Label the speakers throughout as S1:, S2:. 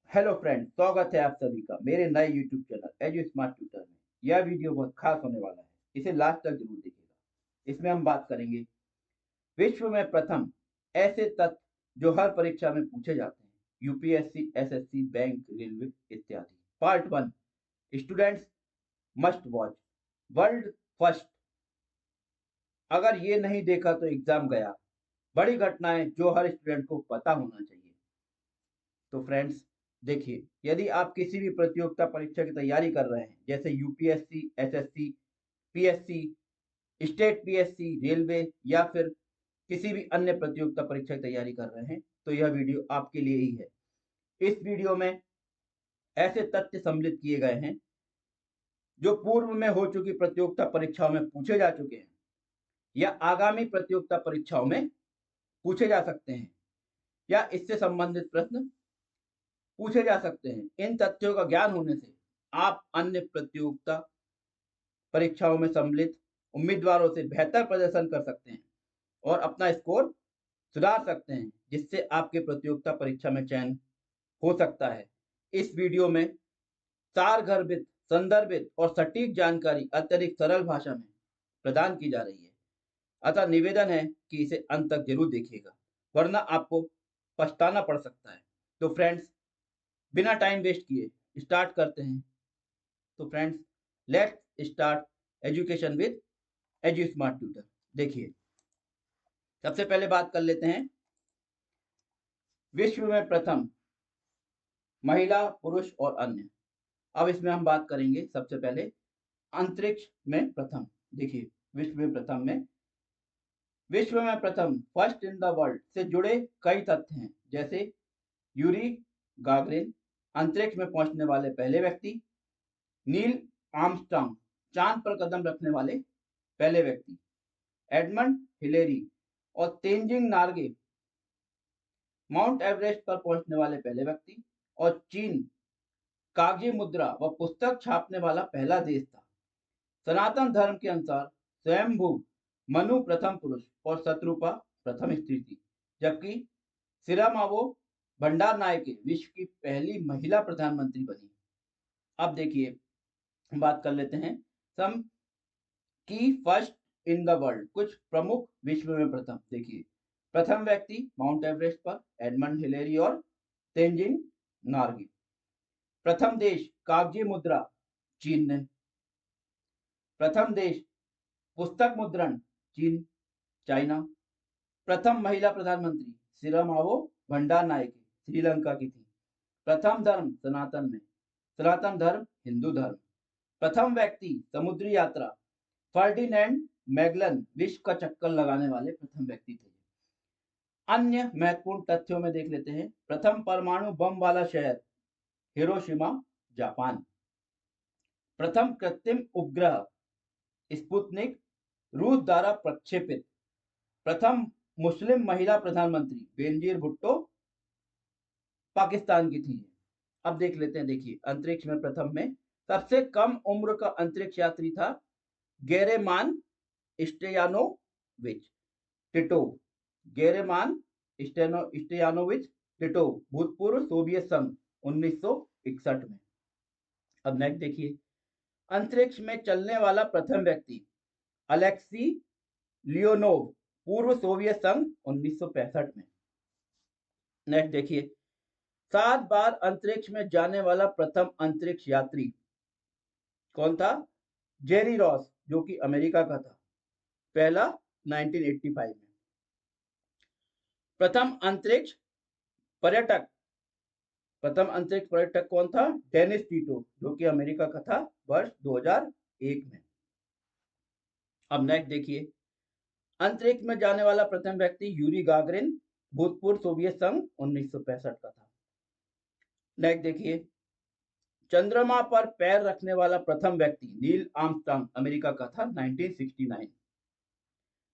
S1: Hello friend, स्वागत है आप सभी का मेरे नए YouTube channel edu smart tutor में। यह वीडियो बहुत खास होने वाला है, इसे लास्ट तक जरूर देखिएगा। इसमें हम बात करेंगे विश्व में प्रथम ऐसे तथ्य जो हर परीक्षा में पूछे जाते हैं, यूपीएससी, एसएससी, बैंक, रेलवे इत्यादि। Part one, students must watch, world first. अगर ये नहीं देखा तो एग्जाम गया। बड़ी घटनाएं जो हर स्टूडेंट को पता होना चाहिए। तो फ्रेंड्स देखिए, यदि आप किसी भी प्रतियोगिता परीक्षा की तैयारी कर रहे हैं, जैसे UPSC, SSC, PSC, state PSC, railway या फिर किसी भी अन्य प्रतियोगिता परीक्षा की तैयारी कर रहे हैं, तो यह वीडियो आपके लिए ही है। इस वीडियो में ऐसे तथ्य सम्मिलित किए गए हैं जो पूर्व में हो चुकी प्रतियोगिता परीक्षाओं में पूछे जा चुके हैं या आगामी प्रतियोगिता परीक्षाओं में पूछे जा सकते हैं या इससे संबंधित प्रश्न पूछे जा सकते हैं। इन तथ्यों का ज्ञान होने से आप अन्य प्रतियोगिता परीक्षाओं में सम्मिलित उम्मीदवारों से बेहतर प्रदर्शन कर सकते हैं और अपना स्कोर सुधार सकते हैं, जिससे आपके प्रतियोगिता परीक्षा में चयन हो सकता है। इस वीडियो में सारगर्भित, संदर्भित और सटीक जानकारी अत्यधिक सरल भाषा में प्रदान की जा रही है। अतः निवेदन है कि इसे अंत तक जरूर देखिएगा, वरना आपको पछताना पड़ सकता है। तो फ्रेंड्स, बिना टाइम वेस्ट किए स्टार्ट करते हैं। तो friends, let's start education with edu smart tutor. देखिए, सबसे पहले बात कर लेते हैं विश्व में प्रथम महिला, पुरुष और अन्य। अब इसमें हम बात करेंगे सबसे पहले अंतरिक्ष में प्रथम। देखिए, विश्व में प्रथम फर्स्ट इन द वर्ल्ड से जुड़े कई तथ्य हैं, जैसे यूरी गागरिन, अंतरिक्ष में पहुंचने वाले पहले व्यक्ति। नील आर्मस्ट्रांग, चांद पर कदम रखने वाले पहले व्यक्ति। एडमंड हिलेरी और तेंजिंग नार्गे, माउंट एवरेस्ट पर पहुंचने वाले पहले व्यक्ति। और चीन कागजी मुद्रा व पुस्तक छापने वाला पहला देश था। सनातन धर्म के अनुसार स्वयंभू मनु प्रथम पुरुष और शत्रुपा प्रथम स्त्री थी, जबकि सिरामावो भंडारनायके विश्व की पहली महिला प्रधानमंत्री बनी। अब देखिए, बात कर लेते हैं सम की फर्स्ट इन द वर्ल्ड, कुछ प्रमुख विश्व में प्रथम। देखिए, प्रथम व्यक्ति माउंट एवरेस्ट पर एडमंड हिलेरी और तेंजिंग नार्गे। प्रथम देश कागजी मुद्रा, चीन ने। प्रथम देश पुस्तक मुद्रण, चीन, चाइना। प्रथम महिला प्रधानमंत्री सिरामावो भंडारनायके, श्रीलंका की थी। प्रथम धर्म सनातन में, सनातन धर्म हिंदू धर्म। प्रथम व्यक्ति समुद्री यात्रा, फर्डिनेंड मैगलन, विश्व का चक्कर लगाने वाले प्रथम व्यक्ति थे। अन्य महत्वपूर्ण तथ्यों में देख लेते हैं। प्रथम परमाणु बम वाला शहर हिरोशिमा, जापान। प्रथम कृत्रिम उपग्रह स्पुतनिक, रूस द्वारा प्रक्षेपित। प्रथम मुस्लिम महिला प्रधानमंत्री बेनजीर भुट्टो, पाकिस्तान की थी। अब देख लेते हैं। देखिए, अंतरिक्ष में प्रथम में सबसे कम उम्र का अंतरिक्ष यात्री था गेरेमान स्टेयानोविच टिटोव। गेरेमान स्टेयानोविच टिटोव, भूतपूर्व सोवियत संघ, 1961 में। अब नेक्स्ट देखिए, अंतरिक्ष में चलने वाला प्रथम व्यक्ति अलेक्सी लियोनोव, पूर्व सोवियत संघ, 1965 में। नेक्स्ट देखिए, 7 बार अंतरिक्ष में जाने वाला प्रथम अंतरिक्ष यात्री कौन था? जेरी रॉस, जो कि अमेरिका का था। पहला 1985 में। प्रथम अंतरिक्ष पर्यटक कौन था? डेनिस टीटो, जो कि अमेरिका का था, वर्ष 2001 में। अब नेक्स्ट देखिए, अंतरिक्ष में जाने वाला प्रथम व्यक्ति यूरी गागरिन, भूतपूर्व सोवियत संघ, 1965 का था। नेक्स्ट देखिए, चंद्रमा पर पैर रखने वाला प्रथम व्यक्ति नील आर्मस्ट्रांग, अमेरिका का था, 1969।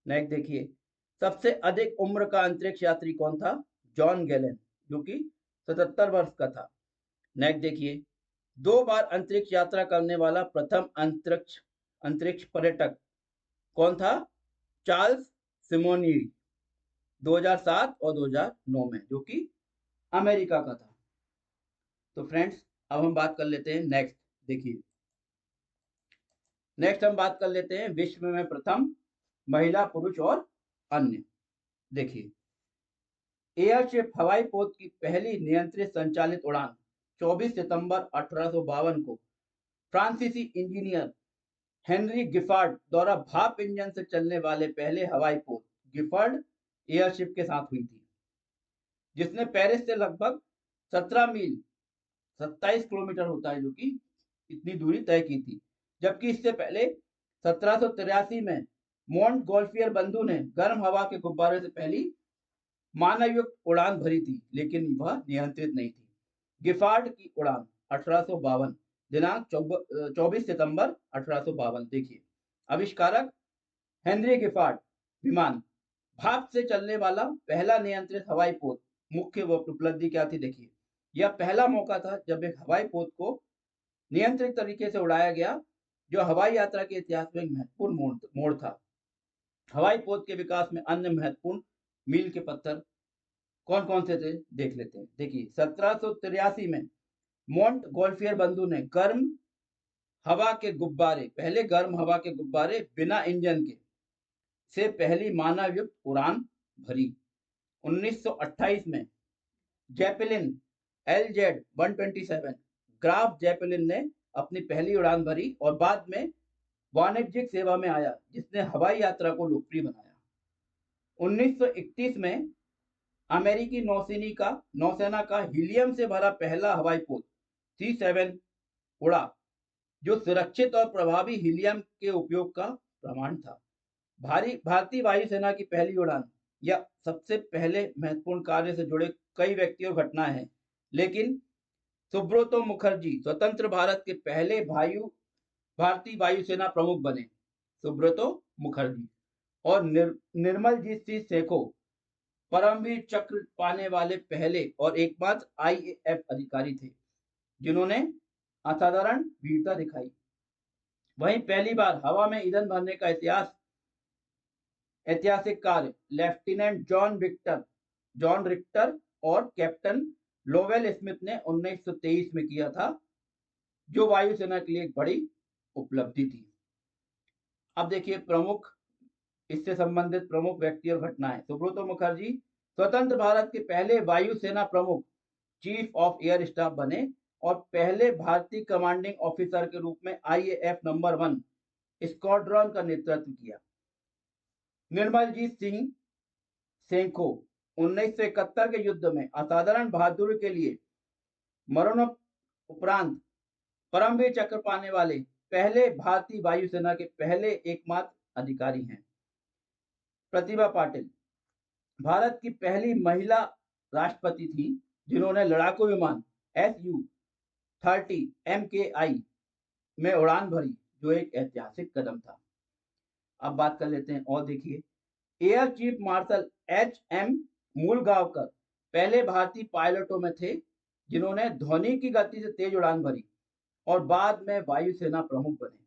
S1: नेक्स्ट देखिए, सबसे अधिक उम्र का अंतरिक्ष यात्री कौन था? जॉन गैलन, जो कि 77 वर्ष का था। नेक्स्ट देखिए, 2 बार अंतरिक्ष यात्रा करने वाला प्रथम अंतरिक्ष पर्यटक कौन था? चार्ल्स सिमोनिडी, 2007 और 2009 में, जो कि अमेरिका का था। तो फ्रेंड्स अब हम बात कर लेते हैं नेक्स्ट। देखिए नेक्स्ट हम बात कर लेते हैं विश्व में प्रथम महिला पुरुष और अन्य। देखिए एयरशिप हवाई पोत की पहली नियंत्रित संचालित उड़ान 24 सितंबर 1852 को फ्रांसीसी इंजीनियर हेनरी गिफार्ड द्वारा भाप इंजन से चलने वाले पहले हवाई पोत गिफार्ड एयरशिप के साथ हुई थी, जिसने पेरिस से लगभग 17 मील 27 किलोमीटर होता है जो कि इतनी दूरी तय की थी। जबकि इससे पहले 1783 में मोंट गोल्फियर बंधु ने गर्म हवा के गुब्बारे से पहली मानवयुक्त उड़ान भरी थी, लेकिन वह नियंत्रित नहीं थी। गिफार्ड की उड़ान 1852 दिनांक 24 सितंबर 1852। देखिए आविष्कारक हेनरी गिफार्ड विमान भाप से चलने वाला पहला नियंत्रित हवाई पोत। मुख्य उपलब्धि क्या थी? देखिए यह पहला मौका था जब एक हवाई पोत को नियंत्रित तरीके से उड़ाया गया, जो हवाई यात्रा के इतिहास में एक महत्वपूर्ण मोड़ था। हवाई पोत के विकास में अन्य महत्वपूर्ण मील के पत्थर कौन कौन से थे देख लेते हैं। देखिए 1783 में मोंट गोल्फियर बंधु ने पहले गर्म हवा के गुब्बारे बिना इंजन के से पहली मानवयुक्त उड़ान भरी। 1928 में जेपेलिन LZ 127 ग्राफ जेपेलिन ने अपनी पहली उड़ान भरी और बाद में वाणिज्यिक सेवा में आया, जिसने हवाई यात्रा को लोकप्रिय बनाया। 1931 में अमेरिकी नौसेना का हीलियम से भरा पहला हवाई पोत C7 उड़ा, जो सुरक्षित और प्रभावी हीलियम के उपयोग का प्रमाण था। भारतीय वायुसेना की पहली उड़ान या सबसे पहले महत्वपूर्ण कार्य से जुड़े कई व्यक्ति और घटनाएं हैं, लेकिन सुब्रतो मुखर्जी स्वतंत्र भारत के पहले भारतीय वायुसेना प्रमुख बने। सुब्रतो मुखर्जी और निर्मलजीत सिंह सेखो परमवीर चक्र पाने वाले पहले और एकमात्र IAF अधिकारी थे जिन्होंने असाधारण वीरता दिखाई। वहीं पहली बार हवा में ईंधन भरने का ऐतिहासिक कार्य लेफ्टिनेंट जॉन रिक्टर और कैप्टन लोवेल स्मिथ ने 1923 में किया था, जो वायुसेना के लिए एक बड़ी उपलब्धि थी। अब देखिए इससे संबंधित प्रमुख व्यक्ति और घटनाएं। सुब्रतो मुखर्जी स्वतंत्र भारत के पहले वायुसेना प्रमुख चीफ ऑफ एयर स्टाफ बने और पहले भारतीय कमांडिंग ऑफिसर के रूप में IAF नंबर 1 स्क्वाड्रन का नेतृत्व किया। निर्मलजीत सिंह सेखो 1971 के युद्ध में असाधारण बहादुरी के लिए मरणोपरांत परमवीर चक्र पाने वाले पहले भारतीय वायुसेना के पहले एकमात्र अधिकारी हैं। प्रतिभा पाटिल भारत की पहली महिला राष्ट्रपति थी जिन्होंने लड़ाकू विमान Su-30 MKI में उड़ान भरी, जो एक ऐतिहासिक कदम था। अब बात कर लेते हैं और देखिए air chief marshal HM Mulgaonkar पहले भारतीय पायलटों में थे जिन्होंने ध्वनि की गति से तेज उड़ान भरी और बाद में वायुसेना प्रमुख बने।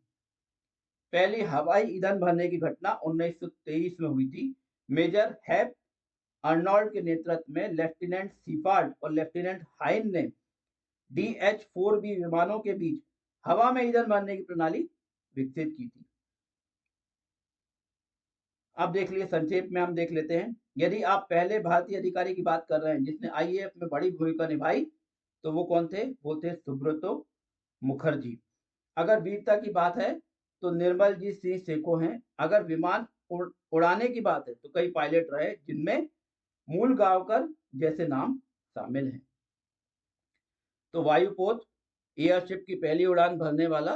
S1: पहली हवाई ईंधन भरने की घटना 1923 में हुई थी। मेजर हैप अर्नोल्ड के नेतृत्व में लेफ्टिनेंट सीफार्ड और लेफ्टिनेंट हाइन ने DH-4B विमानों के बीच हवा में ईंधन भरने की प्रणाली विकसित की थी। अब देख लिए संक्षेप में हम देख लेते हैं। यदि आप पहले भारतीय अधिकारी की बात कर रहे हैं जिसने IAF में बड़ी भूमिका निभाई, तो वो कौन थे? वो थे सुब्रतो मुखर्जी। अगर वीरता की बात है तो निर्मलजीत सिंह सेखो हैं। अगर विमान उड़ाने की बात है तो कई पायलट रहे जिनमें मूलगांवकर जैसे नाम शामिल हैं। तो वायुपोत एयरशिप की पहली उड़ान भरने वाला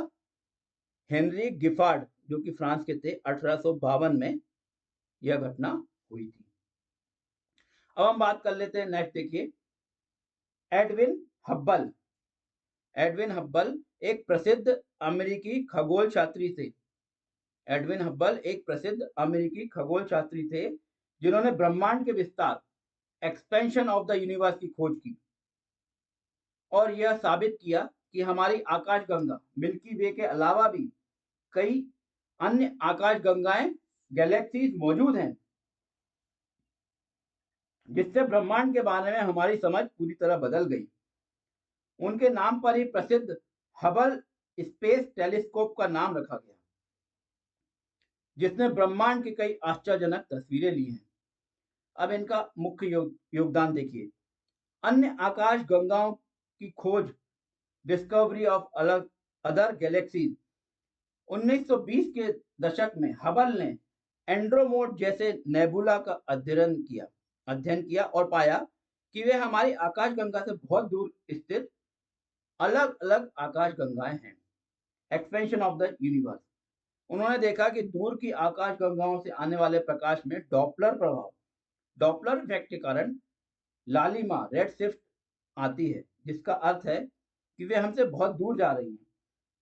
S1: हेनरी गिफार्ड, जो कि फ्रांस के थे, 1852 में यह घटना हुई थी। अब हम बात कर लेते हैं नेक्स्ट। देखिए एडविन हब्बल एक प्रसिद्ध अमेरिकी खगोल शास्त्री थे जिन्होंने ब्रह्मांड के विस्तार एक्सपेंशन ऑफ द यूनिवर्स की खोज की और यह साबित किया कि हमारी आकाशगंगा मिल्की वे के अलावा भी कई अन्य आकाशगंगाएं गैलेक्सीज मौजूद हैं, जिससे ब्रह्मांड के बारे में हमारी समझ पूरी तरह बदल गई। उनके नाम पर ही प्रसिद्ध हबल स्पेस टेलीस्कोप का नाम रखा गया, जिसने ब्रह्मांड की कई आश्चर्यजनक तस्वीरें ली हैं। अब इनका मुख्य योगदान देखिए। अन्य आकाश गंगाओं की खोज, डिस्कवरी ऑफ अलग अदर गैलेक्सीज। 1920 के दशक में हबल ने एंड्रोमोड जैसे नेबुला का अध्ययन किया और पाया कि वे हमारी आकाशगंगा से बहुत दूर स्थित अलग अलग आकाशगंगाएं हैं। Expansion of the universe. उन्होंने देखा कि दूर की आकाशगंगाओं से आने वाले प्रकाश में डॉपलर इफेक्ट के कारण लालिमा रेड शिफ्ट आती है, जिसका अर्थ है कि वे हमसे बहुत दूर जा रही हैं।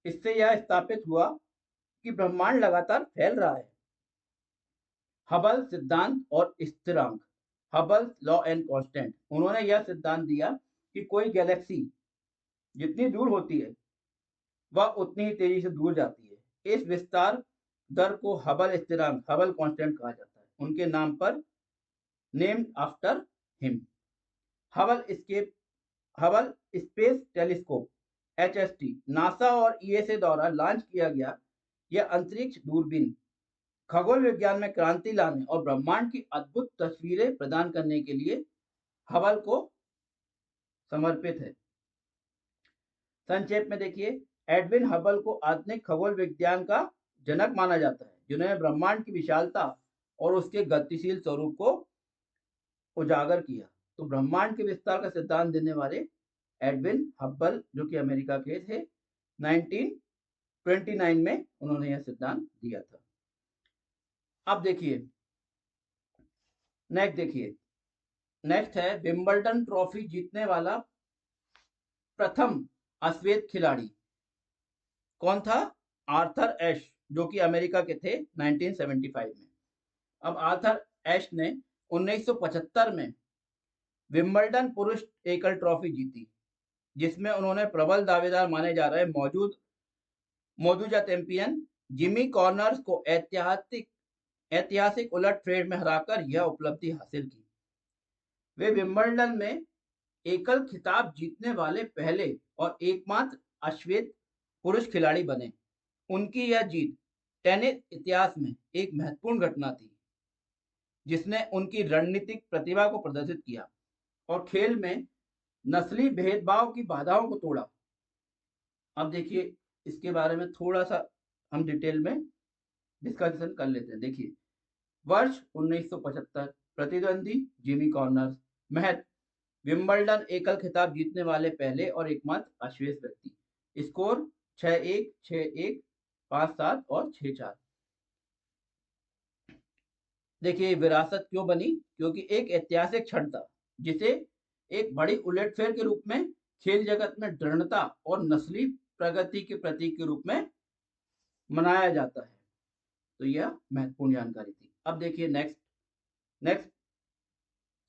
S1: इससे यह स्थापित हुआ कि ब्रह्मांड लगातार फैल रहा है। हबल सिद्धांत और स्थिरांक, हबल लॉ एंड कांस्टेंट। उन्होंने यह सिद्धांत दिया कि कोई गैलेक्सी जितनी दूर होती है वह उतनी ही तेजी से दूर जाती है। इस विस्तार दर को हबल स्थिरांक, हबल कांस्टेंट कहा जाता है, उनके नाम पर, named after him. Hubble space telescope HST NASA और ईएसए द्वारा लॉन्च किया गया यह अंतरिक्ष दूरबीन खगोल विज्ञान में क्रांति लाने और ब्रह्मांड की अद्भुत तस्वीरें प्रदान करने के लिए हबल को समर्पित है। संक्षेप में देखिए, एडविन हबल को आधुनिक खगोल विज्ञान का जनक माना जाता है, जिन्होंने ब्रह्मांड की विशालता और उसके गतिशील स्वरूप को उजागर किया। तो ब्रह्मांड के विस्तार का सिद्धांत देने वाले एडविन हबल, जो कि अमेरिका के थे, 1929 में उन्होंने यह सिद्धांत दिया था। अब देखिए नेक्स्ट है विंबलडन ट्रॉफी जीतने वाला प्रथम अश्वेत खिलाड़ी कौन था? आर्थर एश, जो कि अमेरिका के थे 1975 में। अब आर्थर एश ने 1975 में विंबलडन पुरुष एकल ट्रॉफी जीती, जिसमें उन्होंने प्रबल दावेदार माने जा रहे मौजूदा चैंपियन जिमी कॉर्नर्स को ऐतिहासिक उलटफेर में हराकर यह उपलब्धि हासिल की। वे विंबलडन में एकल खिताब जीतने वाले पहले और एकमात्र अश्वेत पुरुष खिलाड़ी बने। उनकी यह जीत टेनिस इतिहास में एक महत्वपूर्ण घटना थी, जिसने उनकी रणनीतिक प्रतिभा को प्रदर्शित किया और खेल में नस्ली भेदभाव की बाधाओं को तोड़ा। अब देखिए इसके बारे में थोड़ा सा हम डिटेल में डिस्कशन कर लेते हैं। देखिए, वर्ष 1975, प्रतिद्वंदी जिमी कॉर्नर्स, महज विंबलडन एकल खिताब जीतने वाले पहले और एकमात्र अश्वेत व्यक्ति। स्कोर 6-1, 6-1, 5-7 और 6-4। देखिए विरासत क्यों बनी? क्योंकि एक ऐतिहासिक क्षण था, जिसे एक बड़ी उलटफेर के रूप में, खेल जगत में दृढ़ता और नस्ली प्रगति के प्रतीक के रूप में मनाया जाता है। तो यह महत्वपूर्ण जानकारी थी। अब देखिए नेक्स्ट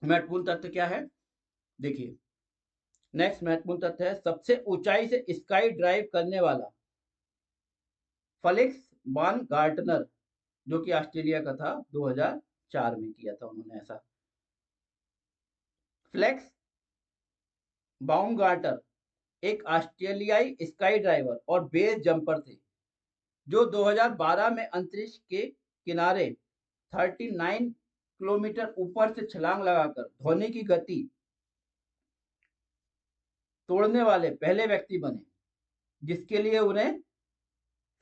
S1: महत्वपूर्ण तथ्य क्या है? देखिए नेक्स्ट महत्वपूर्ण तथ्य है सबसे ऊंचाई से स्काई ड्राइव करने वाला फेलिक्स बाउमगार्टनर, जो कि ऑस्ट्रेलिया का था, 2004 में किया था उन्होंने ऐसा। फेलिक्स बाउमगार्टनर एक ऑस्ट्रेलियाई स्काई ड्राइवर और बेस जंपर थे, जो 2012 में अंतरिक्ष के किनारे 39 किलोमीटर ऊपर से छलांग लगाकर ध्वनि की गति तोड़ने वाले पहले व्यक्ति बने, जिसके लिए उन्हें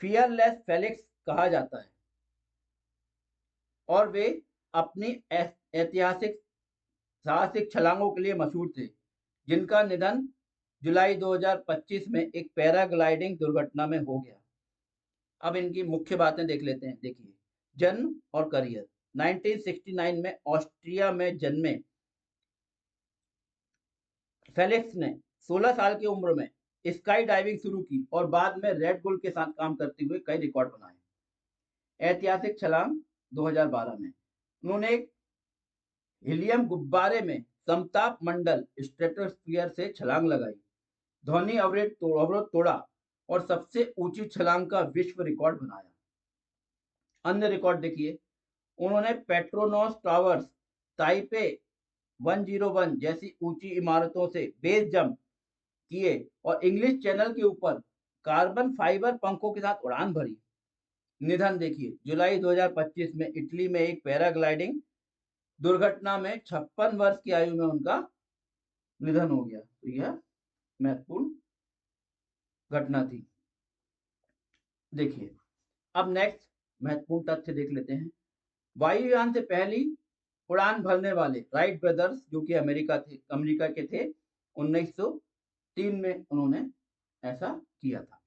S1: फियरलेस फेलिक्स कहा जाता है। और वे अपनी ऐतिहासिक साहसिक छलांगों के लिए मशहूर थे, जिनका निधन जुलाई 2025 में एक पैराग्लाइडिंग दुर्घटना में हो गया। अब इनकी मुख्य बातें देख लेते हैं। देखिए, जन्म और करियर। 1969 में ऑस्ट्रिया में जन्मे फेलिक्स ने 16 साल की उम्र में स्काई डाइविंग शुरू की और बाद में रेड बुल के साथ काम करते हुए कई रिकॉर्ड बनाए। ऐतिहासिक छलांग 2012 में उन्होंने एक हीलियम गुब्बारे में समताप मंडल स्ट्रेटोस्फीयर से छलांग लगाई, ध्वनि अवरोध तोड़ा और सबसे ऊंची छलांग का विश्व रिकॉर्ड बनाया। अन्य रिकॉर्ड देखिए, उन्होंने पेट्रोनोस टावर्स, ताइपे 101 जैसी ऊंची इमारतों से बेस जंप किए और इंग्लिश चैनल के ऊपर कार्बन फाइबर पंखों के साथ उड़ान भरी। निधन देखिए, जुलाई 2025 में इटली में एक पैराग्लाइडिंग दुर्घटना में 56 वर्ष की आयु में उनका निधन हो गया। तो यह महत्वपूर्ण घटना थी। देखिए, अब नेक्स्ट महत्वपूर्ण तथ्य देख लेते हैं। वायुयान से पहली उड़ान भरने वाले राइट ब्रदर्स, जो कि अमेरिका के थे, 1903 में उन्होंने ऐसा किया था।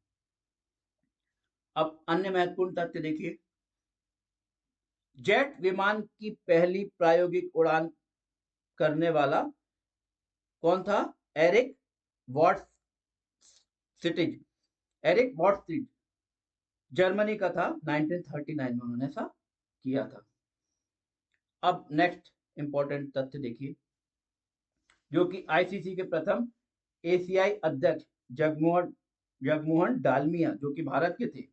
S1: अब अन्य महत्वपूर्ण तथ्य देखिए, जेट विमान की पहली प्रायोगिक उड़ान करने वाला कौन था? एरिक वॉटस्टिज। एरिक वॉटस्टिज जर्मनी का था, 1939 में उन्होंने ऐसा किया था। अब नेक्स्ट इंपॉर्टेंट तथ्य देखिए, जो कि आईसीसी के प्रथम एशियाई अध्यक्ष जगमोहन डालमिया, जो कि भारत के थे,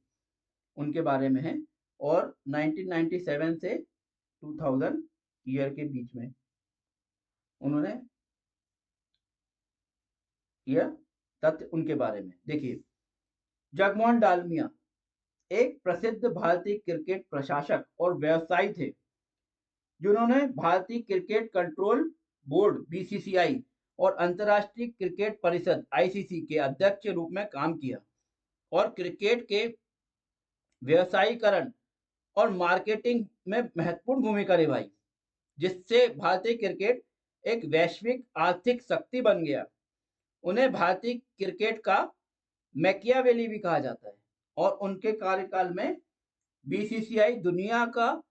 S1: उनके बारे में है। और 1997 से 2000 ईयर के बीच में उन्होंने यह तथ्य उनके बारे में देखिए। जगमोहन डालमिया एक प्रसिद्ध भारतीय क्रिकेट प्रशासक और व्यवसायी थे, जिन्होंने भारतीय क्रिकेट कंट्रोल बोर्ड बीसीसीआई और अंतर्राष्ट्रीय क्रिकेट परिषद आईसीसी के अध्यक्ष के रूप में काम किया और क्रिकेट के व्यवसायीकरण और मार्केटिंग में महत्वपूर्ण भूमिका निभाई, जिससे भारतीय क्रिकेट एक वैश्विक आर्थिक शक्ति बन गया। उन्हें भारतीय क्रिकेट का मैकियावेली भी कहा जाता है और उनके कार्यकाल में बीसीसीआई दुनिया का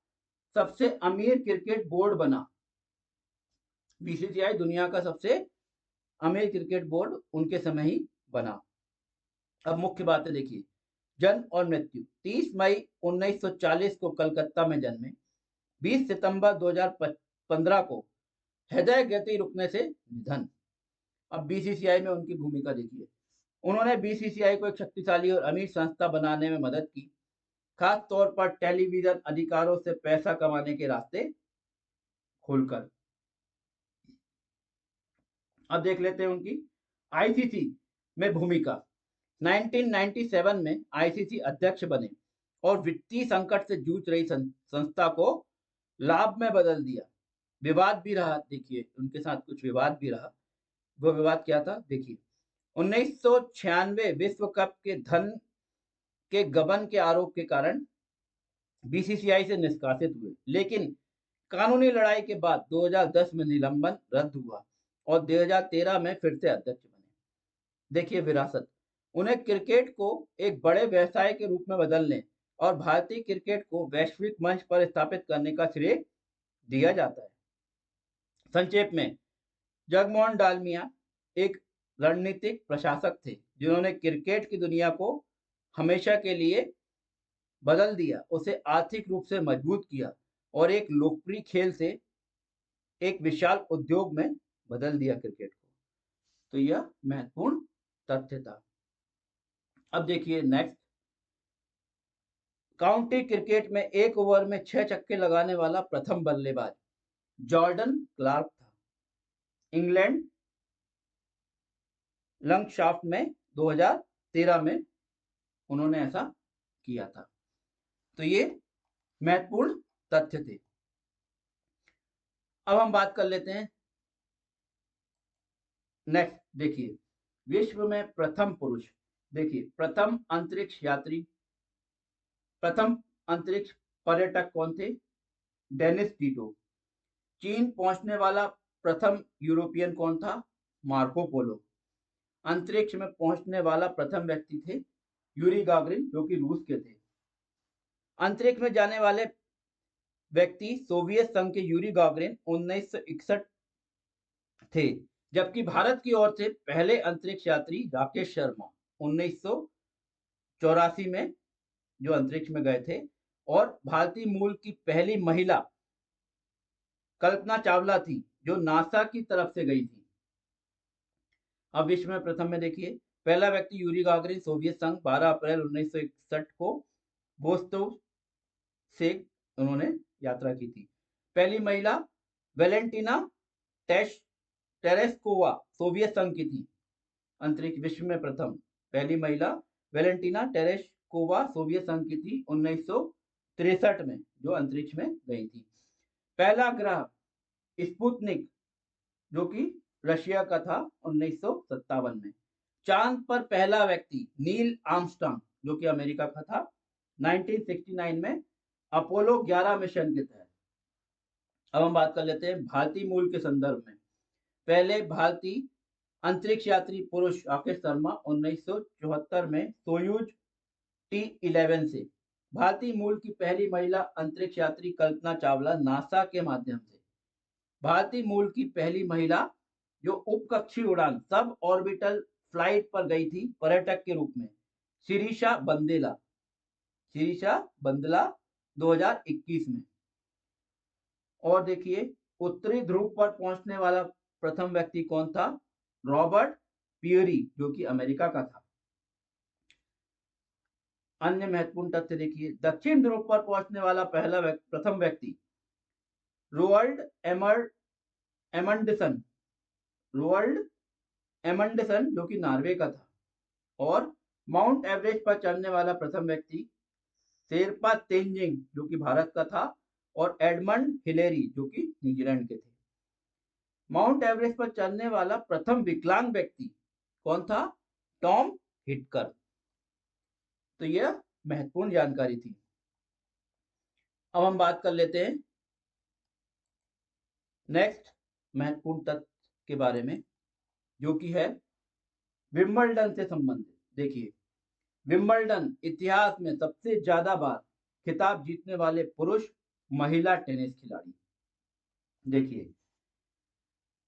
S1: सबसे अमीर क्रिकेट बोर्ड बना। बीसीसीआई दुनिया का सबसे अमीर क्रिकेट बोर्ड उनके समय ही बना। अब मुख्य बातें देखिए, जन्म और मृत्यु। 30 मई 1940 को कलकत्ता में जन्मे। 20 सितंबर 2015 को हृदय गति रुकने से निधन। अब बीसीसीआई में उनकी भूमिका देखिए। उन्होंने बीसीसीआई को एक शक्तिशाली और अमीर संस्था बनाने में मदद की, खास तौर पर टेलीविजन अधिकारों से पैसा कमाने के रास्ते खोलकर। अब देख लेते हैं उनकी आईसीसी में भूमिका। 1997 में आईसीसी अध्यक्ष बने और वित्तीय संकट से जूझ रही संस्था को लाभ में बदल दिया। विवाद भी रहा, देखिए उनके साथ कुछ विवाद भी रहा। वो विवाद क्या था देखिए, 1996 विश्व कप के धन के गबन के आरोप के कारण बीसीसीआई से निष्कासित हुए, लेकिन कानूनी लड़ाई के बाद 2010 में निलंबन रद्द हुआ और 2013 में फिर से अध्यक्ष बने। देखिए विरासत, उन्हें क्रिकेट को एक बड़े व्यवसाय के रूप में बदलने और भारतीय क्रिकेट को वैश्विक मंच पर स्थापित करने का श्रेय दिया जाता है। संक्षेप में, जगमोहन डालमिया एक रणनीतिक प्रशासक थे, जिन्होंने क्रिकेट की दुनिया को हमेशा के लिए बदल दिया, उसे आर्थिक रूप से मजबूत किया और एक लोकप्रिय खेल से एक विशाल उद्योग में बदल दिया क्रिकेट को। तो यह महत्वपूर्ण तथ्य था। अब देखिए नेक्स्ट, काउंटी क्रिकेट में एक ओवर में 6 छक्के लगाने वाला प्रथम बल्लेबाज जॉर्डन क्लार्क था। इंग्लैंड लंकशाफ्ट में 2013 में उन्होंने ऐसा किया था। तो ये महत्वपूर्ण तथ्य थे। अब हम बात कर लेते हैं नेक्स्ट। देखिए, विश्व में प्रथम पुरुष, देखिए प्रथम अंतरिक्ष यात्री, प्रथम अंतरिक्ष पर्यटक कौन थे? Dennis Tito. चीन पहुंचने वाला प्रथम यूरोपियन कौन था? Marco Polo. अंतरिक्ष में पहुंचने वाला प्रथम व्यक्ति थे यूरी गागरिन, जो कि रूस के थे। अंतरिक्ष में जाने वाले व्यक्ति सोवियत संघ के यूरी गागरिन 1961 थे, जबकि भारत की ओर से पहले अंतरिक्ष यात्री राकेश शर्मा 1984 में जो अंतरिक्ष में गए थे, और भारतीय मूल की पहली महिला कल्पना चावला थी, जो नासा की तरफ से गई थी। अब विश्व में प्रथम में देखिए, पहला व्यक्ति यूरी गागरिन, सोवियत संघ, 12 अप्रैल 1961 को बोस्तोव से उन्होंने यात्रा की थी। पहली महिला वेलेंटिना टेरेस्कोवा सोवियत संघ की थी। अंतरिक्ष विश्व में प्रथम पहली महिला वेलेंटीना टेरेस्कोवा सोवियत संघ की थी 1963 में, जो अंतरिक्ष में गई थी। पहला ग्रह स्पुतनिक जो कि रशिया का था 1957 में। चांद पर पहला व्यक्ति नील आर्मस्ट्रांग जो कि अमेरिका का था 1969 में अपोलो 11 मिशन के तहत। अब हम बात कर लेते हैं भारतीय मूल के संदर्भ में। पहले भारतीय अंतरिक्ष यात्री पुरुष राकेश शर्मा 1974 में सोयूज T11 से। भारतीय मूल की पहली महिला अंतरिक्ष यात्री कल्पना चावला नासा के माध्यम से। भारतीय मूल की पहली महिला जो उपकक्षीय उड़ान सब ऑर्बिटल फ्लाइट पर गई थी पर्यटक के रूप में, शिरीषा बंदला 2021 में। और देखिए उत्तरी ध्रुव पर पहुंचने वाला प्रथम व्यक्ति कौन था? रॉबर्ट पियरी जो कि अमेरिका का था। अन्य महत्वपूर्ण तथ्य देखिए, दक्षिण ध्रुव पर पहुंचने वाला प्रथम व्यक्ति रोअल्ड एमंडसन जो कि नॉर्वे का था। और माउंट एवरेस्ट पर चढ़ने वाला प्रथम व्यक्ति शेरपा तेंजिंग जो कि भारत का था, और एडमंड हिलेरी जो कि न्यूजीलैंड के थे। माउंट एवरेस्ट पर चढ़ने वाला प्रथम विकलांग व्यक्ति कौन था? टॉम हिटकर। तो यह महत्वपूर्ण जानकारी थी। अब हम बात कर लेते हैं नेक्स्ट महत्वपूर्ण तथ्य के बारे में, जो कि है विंबलडन से संबंधित। देखिए विंबलडन इतिहास में सबसे ज्यादा बार खिताब जीतने वाले पुरुष महिला टेनिस खिलाड़ी। देखिए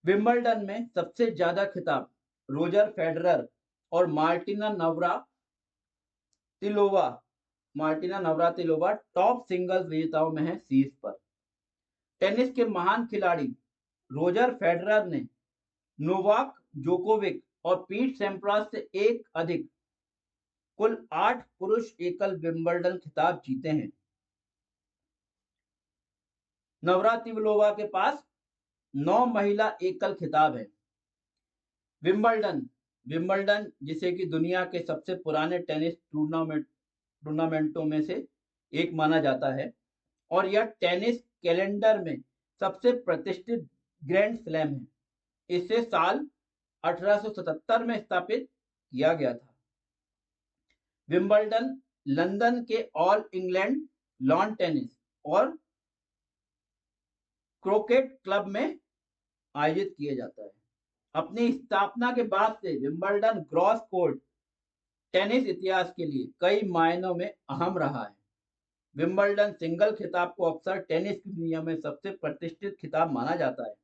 S1: विंबलडन में सबसे ज्यादा खिताब रोजर फेडरर और मार्टिना नवरातिलोवा टॉप सिंगल्स विजेताओं में है शीर्ष पर। टेनिस के महान खिलाड़ी रोजर फेडरर ने नोवाक जोकोविक और पीट सैम्प्रास से एक अधिक कुल 8 पुरुष एकल विंबलडन खिताब जीते हैं। नवरातिलोवा के पास 9 महिला एकल खिताब है। विंबलडन जिसे कि दुनिया के सबसे पुराने टेनिस टूर्नामेंटों में से एक माना जाता है, और यह टेनिस कैलेंडर में सबसे प्रतिष्ठित ग्रैंड स्लैम है। इसे साल 1877 में स्थापित किया गया था। विंबलडन लंदन के ऑल इंग्लैंड लॉन टेनिस और क्रोकेट क्लब में आयोजित किया जाता है। अपनी स्थापना के बाद से विंबलडन ग्रॉस कोर्ट टेनिस इतिहास के लिए कई मायनों में अहम रहा है। विंबलडन सिंगल खिताब को अक्सर टेनिस की दुनिया में सबसे प्रतिष्ठित खिताब माना जाता है।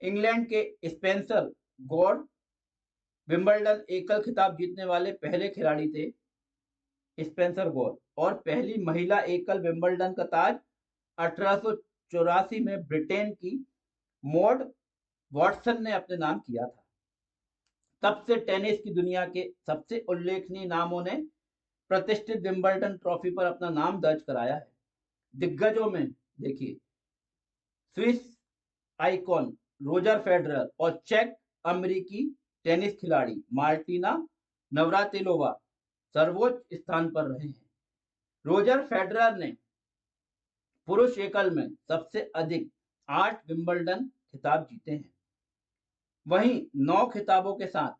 S1: इंग्लैंड के स्पेंसर गॉड विंबलडन एकल खिताब जीतने वाले पहले खिलाड़ी थे, स्पेंसर गॉड, और पहली महिला एकल विंबलडन का ताज 1884 में ब्रिटेन की मॉड वॉटसन ने अपने नाम किया था। तब से टेनिस की दुनिया के सबसे उल्लेखनीय नामों ने प्रतिष्ठित विंबलडन ट्रॉफी पर अपना नाम दर्ज कराया है। दिग्गजों में देखिए स्विस आइकॉन रोजर फेडरर और चेक अमेरिकी टेनिस खिलाड़ी मार्टिना नवरातिलोवा सर्वोच्च स्थान पर रहे हैं। रोजर फेडरर ने पुरुष एकल में सबसे अधिक 8 विंबलडन खिताब जीते हैं। वहीं 9 खिताबों के साथ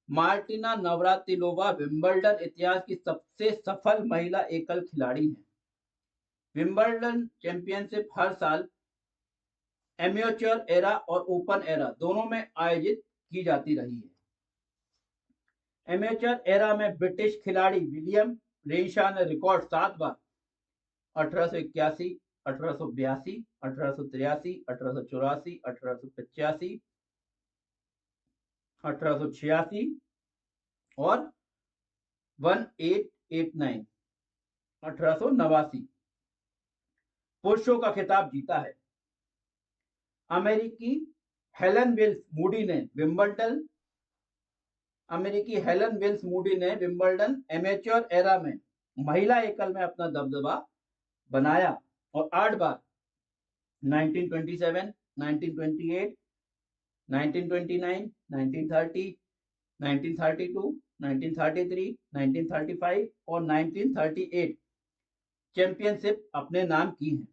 S1: मार्टिना नवरातिलोवा विंबलडन इतिहास की सबसे सफल महिला एकल खिलाड़ी हैं। विंबलडन चैंपियनशिप हर साल एमेच्योर एरा और ओपन एरा दोनों में आयोजित की जाती रही है। एमेच्योर एरा में ब्रिटिश खिलाड़ी विलियम रेनशा ने रिकॉर्ड 7 बार 1881, 1882, 1883, 1884, 1885, 1886 और 1889 1889 पुरुषों का खिताब जीता है। अमेरिकी हेलन विल्स मूडी ने विंबलडन एमेच्योर एरा में महिला एकल में अपना दबदबा बनाया और 8 बार 1927, 1928, 1929, 1930, 1932, 1933, 1935 और 1938 चैंपियनशिप अपने नाम की हैं।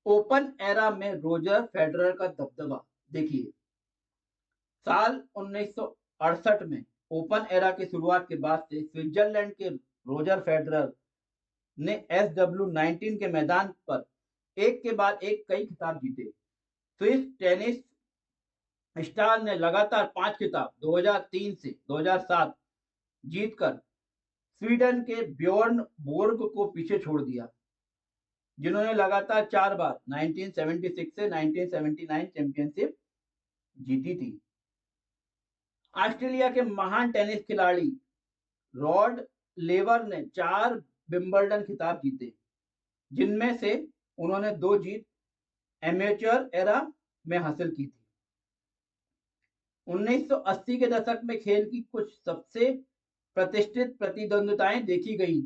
S1: ओपन एरा में रोजर फेडरर का दबदबा देखिए, साल 1968 में ओपन एरा की शुरुआत के बाद से स्विट्जरलैंड के रोजर फेडरर ने SW19 के मैदान पर एक के बाद एक कई खिताब जीते। स्विस टेनिस स्टार ने लगातार 5 खिताब 2003 से 2007 जीतकर स्वीडन के ब्jorn बोर्ग को पीछे छोड़ दिया, जिन्होंने लगातार 4 बार 1976 से 1979 चैंपियनशिप जीती थी। ऑस्ट्रेलिया के महान टेनिस खिलाड़ी रॉड लेवर ने 4 विंबलडन खिताब जीते, जिनमें से उन्होंने 2 जीत एमेच्योर एरा में हासिल की थी। 1980 के दशक में खेल की कुछ सबसे प्रतिष्ठित प्रतिद्वंद्विताएं देखी गई,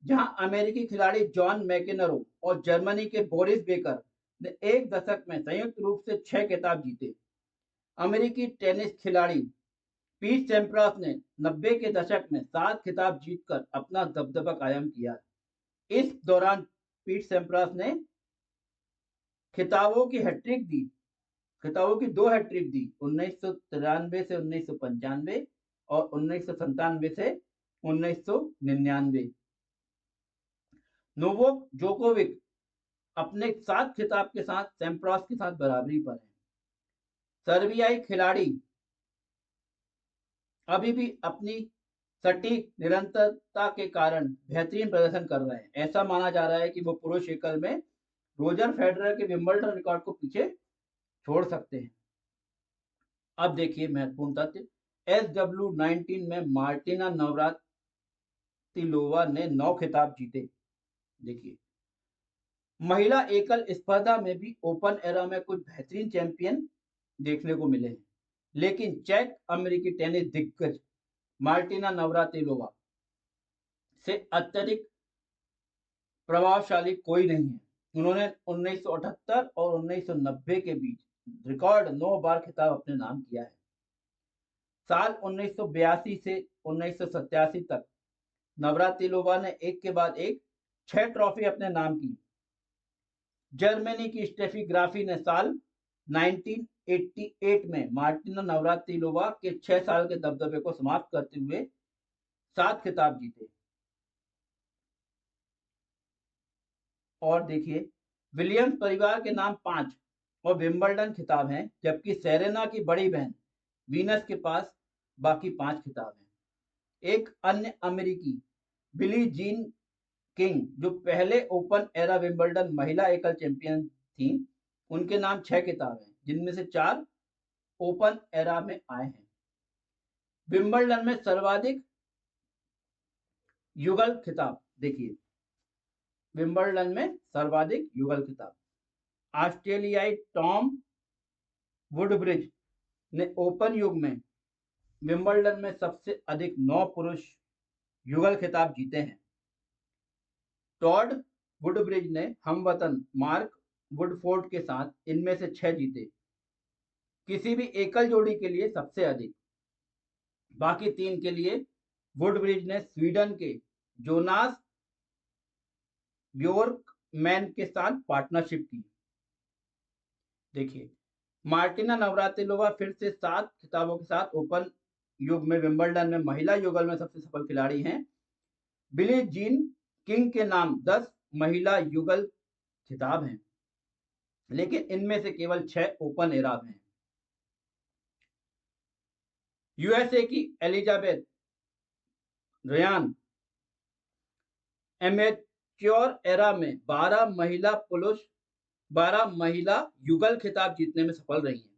S1: जहां अमेरिकी खिलाड़ी जॉन मैकेनरो और जर्मनी के बोरिस बेकर ने एक दशक में संयुक्त रूप से 6 खिताब जीते। अमेरिकी टेनिस खिलाड़ी पीट सैम्प्रास ने 90 के दशक में 7 खिताब जीतकर अपना दबदबा कायम किया। इस दौरान पीट सैम्प्रास ने खिताबों की हैट्रिक दी, खिताबों की 2 हैट्रिक दी, 1993 से 1995 और 1997 से 1999। नोवाक जोकोविक अपने 7 खिताब के साथ सैम्प्रास के साथ बराबरी पर है। सर्बियाई खिलाड़ी अभी भी अपनी सटीक निरंतरता के कारण बेहतरीन प्रदर्शन कर रहे हैं। ऐसा माना जा रहा है कि वो पुरुष एकल में रोजर फेडरर के विंबलडन रिकॉर्ड को पीछे छोड़ सकते हैं। अब देखिए महत्वपूर्ण तथ्य, SW19 में मार्टिना नवरातिलोवा ने 9 खिताब जीते। देखिए, महिला एकल स्पर्धा में भी ओपन एरा में कुछ बेहतरीन चैंपियन देखने को मिले हैं, लेकिन चेक अमेरिकी टेनिस दिग्गज मार्टिना नवरातिलोवा से अत्यधिक प्रभावशाली कोई नहीं है। उन्होंने 1978 और 1990 के बीच रिकॉर्ड 9 बार खिताब अपने नाम किया है। साल 1982 से 1987 तक नवरातिलोवा ने एक के बाद एक 6 ट्रॉफी अपने नाम की। जर्मनी की स्टेफी ग्राफी ने साल 1988 में मार्टिना नवरातिलोवा के 6 साल के दबदबे को समाप्त करते हुए 7 खिताब जीते। और देखिए, विलियम्स परिवार के नाम 5 और विंबलडन खिताब हैं, जबकि सेरेना की बड़ी बहन वीनस के पास बाकी 5 खिताब हैं। एक अन्य अमेरिकी बिली जीन किंग, जो पहले ओपन एरा विंबलडन महिला एकल चैंपियन थी, उनके नाम 6 किताब हैं, जिनमें से 4 ओपन एरा में आए हैं। विंबलडन में सर्वाधिक युगल खिताब देखिए, विंबलडन में सर्वाधिक युगल खिताब ऑस्ट्रेलियाई टॉम वुडब्रिज ने ओपन युग में विंबलडन में सबसे अधिक 9 पुरुष युगल खिताब जीते हैं। टॉड वुडब्रिज ने हमवतन मार्क वुडफोर्ड के साथ इनमें से 6 जीते, किसी भी एकल जोड़ी के लिए सबसे अधिक। बाकी 3 के लिए वुडब्रिज ने स्वीडन के जोनास ब्योर्कमैन के साथ पार्टनरशिप की। देखिए, मार्टिना नवरातिलोवा फिर से 7 खिताबों के साथ ओपन युग में विंबलडन में महिला युगल में सबसे सफल खिलाड़ी हैं। बिली जीन किंग के नाम 10 महिला युगल खिताब हैं, लेकिन इनमें से केवल 6 ओपन एरा में हैं। यूएसए की एलिजाबेथ रयान एमेच्योर एरा में 12 महिला युगल खिताब जीतने में सफल रही हैं।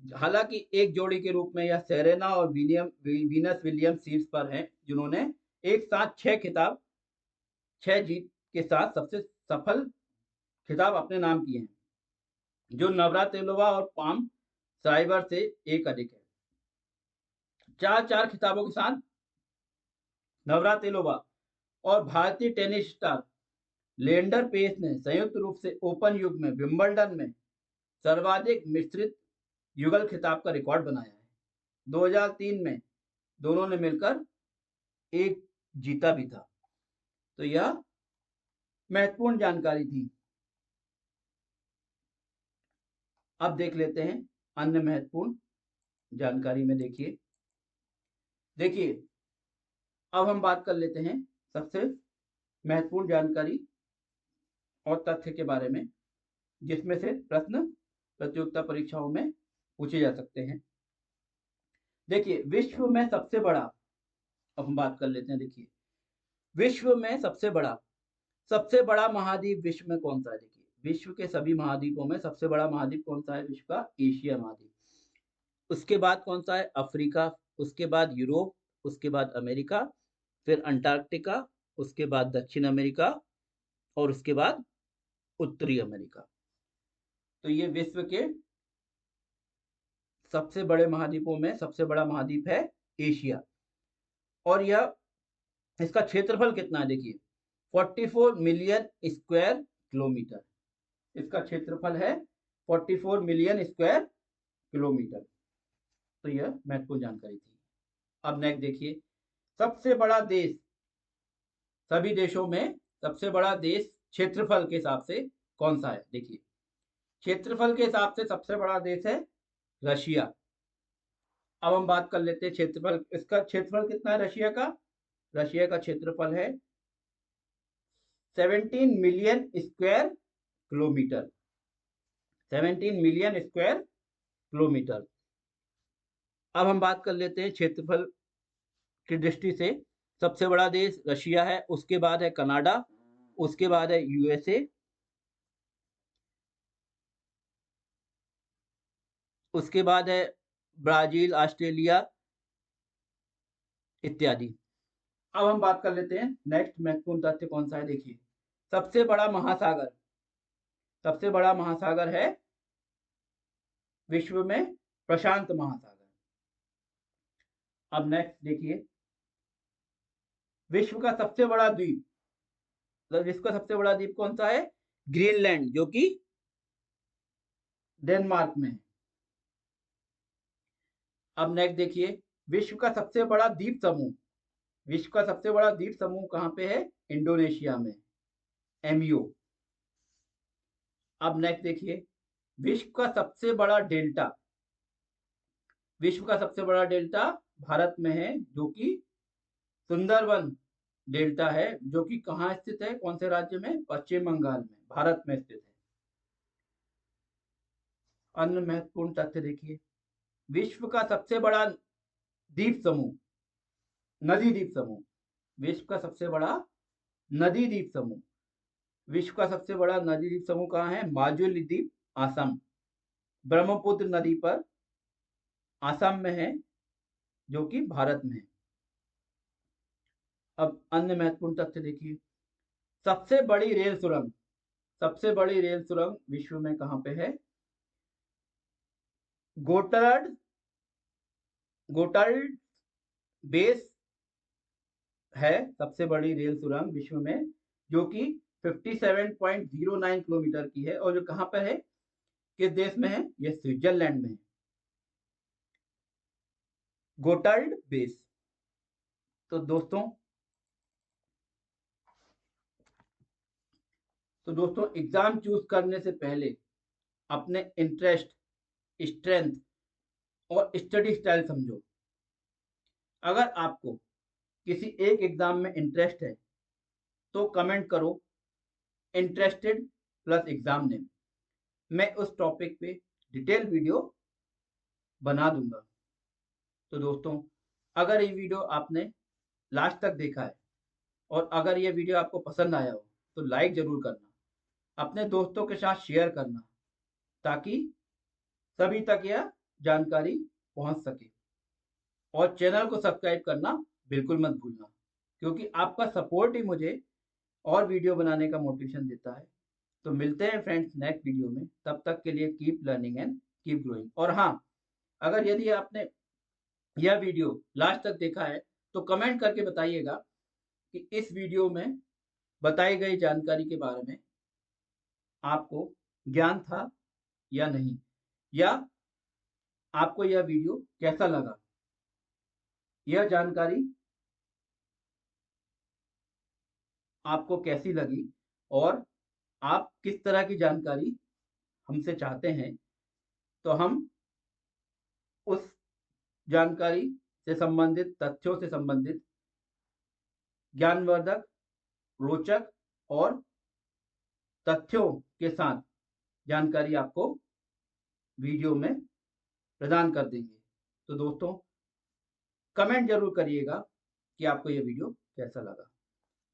S1: हालांकि एक जोड़ी के रूप में यह सेरेना और वीनस विलियम्स शीर्ष पर हैं, जिन्होंने एक साथ 6 जीत के साथ सबसे सफल खिताब अपने नाम किए हैं, जो नवरातिलोवा और पाम श्राइबर से एक अधिक है। 4 खिताबों के साथ नवरातिलोवा और भारतीय टेनिस स्टार लेंडर पेस ने संयुक्त रूप से ओपन युग में विंबलडन में सर्वाधिक मिश्रित युगल खिताब का रिकॉर्ड बनाया है, 2003 में दोनों ने मिलकर एक जीता भी था। तो यह महत्वपूर्ण जानकारी थी। अब देख लेते हैं अन्य महत्वपूर्ण जानकारी में। देखिए अब हम बात कर लेते हैं सबसे महत्वपूर्ण जानकारी और तथ्य के बारे में, जिसमें से प्रश्न प्रतियोगिता परीक्षाओं में पूछे जा सकते हैं। देखिए विश्व में सबसे बड़ा, अब हम बात कर लेते हैं। देखिए विश्व में सबसे बड़ा महाद्वीप विश्व में कौन सा है? देखिए विश्व के सभी महाद्वीपों में सबसे बड़ा महाद्वीप कौन सा है विश्व का? एशिया महाद्वीप। उसके बाद कौन सा है? अफ्रीका। उसके बाद यूरोप, उसके बाद अमेरिका, फिर अंटार्कटिका, उसके बाद दक्षिण अमेरिका और उसके बाद उत्तरी अमेरिका। तो ये विश्व के सबसे बड़े महाद्वीपों में सबसे बड़ा महाद्वीप है एशिया। और यह इसका क्षेत्रफल कितना है? देखिए 44 मिलियन स्क्वायर किलोमीटर। इसका क्षेत्रफल है 44 मिलियन स्क्वायर किलोमीटर। तो यह महत्वपूर्ण जानकारी थी। अब नेक्स्ट देखिए, सबसे बड़ा देश, सभी देशों में सबसे बड़ा देश क्षेत्रफल के हिसाब से कौन सा है? देखिए क्षेत्रफल के हिसाब से सबसे बड़ा देश है रशिया। अब हम बात कर लेते हैं क्षेत्रफल। इसका क्षेत्रफल कितना है रशिया का? रशिया का क्षेत्रफल है 17 million square kilometre. 17 million square kilometre. अब हम बात कर लेते हैं क्षेत्रफल की दृष्टि से सबसे बड़ा देश रशिया है, उसके बाद है कनाडा, उसके बाद है यूएसए, उसके बाद है ब्राजील, ऑस्ट्रेलिया इत्यादि। अब हम बात कर लेते हैं नेक्स्ट महत्वपूर्ण तथ्य कौन सा है। देखिए सबसे बड़ा महासागर है विश्व में प्रशांत महासागर। अब नेक्स्ट देखिए, विश्व का सबसे बड़ा द्वीप, विश्व का सबसे बड़ा द्वीप कौन सा है? ग्रीनलैंड, जो कि डेनमार्क में है। अब नेक्स्ट देखिए, विश्व का सबसे बड़ा द्वीप समूह, विश्व का सबसे बड़ा द्वीप समूह कहां पे है? इंडोनेशिया में, एमियो। अब नेक्स्ट देखिए, विश्व का सबसे बड़ा डेल्टा, विश्व का सबसे बड़ा डेल्टा भारत में है, जो कि सुंदरवन डेल्टा है, जो कि कहां स्थित है? कौन से राज्य में? पश्चिम बंगाल में, भारत में स्थित है। अन्य महत्वपूर्ण तथ्य देखिए, विश्व का सबसे बड़ा द्वीप समूह, नदी द्वीप समूह, विश्व का सबसे बड़ा नदी द्वीप समूह, विश्व का सबसे बड़ा नदी द्वीप समूह कहाँ है? माजुली द्वीप, आसाम, ब्रह्मपुत्र नदी पर आसाम में है, जो कि भारत में है। अब अन्य महत्वपूर्ण तथ्य देखिए, सबसे बड़ी रेल सुरंग, सबसे बड़ी रेल सुरंग विश्व में कहां पे है? गोटार्ड बेस है सबसे बड़ी रेल सुरंग विश्व में, जो कि 57.09 किलोमीटर की है, और जो कहां पर है? किस देश में है? यह स्विट्जरलैंड में है, गोटार्ड बेस। तो दोस्तों एग्जाम चूज करने से पहले अपने इंटरेस्ट, स्ट्रेंथ और स्टडी स्टाइल समझो। अगर आपको किसी एक एग्जाम में इंटरेस्ट है तो कमेंट करो इंटरेस्टेड प्लस एग्जाम नेम। मैं उस टॉपिक पे डिटेल वीडियो बना दूंगा। तो दोस्तों अगर ये वीडियो आपने लास्ट तक देखा है और अगर ये वीडियो आपको पसंद आया हो तो लाइक जरूर करना, अपने दोस्तों के साथ शेयर करना, ताकि सभी तक यह जानकारी पहुंच सके। और चैनल को सब्सक्राइब करना बिल्कुल मत भूलना, क्योंकि आपका सपोर्ट ही मुझे और वीडियो बनाने का मोटिवेशन देता है। तो मिलते हैं फ्रेंड्स नेक्स्ट वीडियो में, तब तक के लिए keep learning and keep growing. और हाँ, अगर यदि आपने यह वीडियो लास्ट तक देखा है तो कमेंट करके बताइएगा कि इस वीडियो में बताई गई जानकारी के बारे में आपको ज्ञान था या नहीं, या आपको यह वीडियो कैसा लगा। यह जानकारी आपको कैसी लगी और आप किस तरह की जानकारी हमसे चाहते हैं, तो हम उस जानकारी से संबंधित, तथ्यों से संबंधित ज्ञानवर्धक, रोचक और तथ्यों के साथ जानकारी आपको वीडियो में प्रदान कर देंगे। तो दोस्तों, कमेंट जरूर करिएगा कि आपको यह वीडियो कैसा लगा।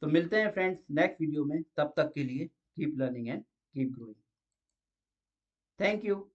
S1: तो मिलते हैं फ्रेंड्स नेक्स्ट वीडियो में, तब तक के लिए keep learning and keep growing. Thank you.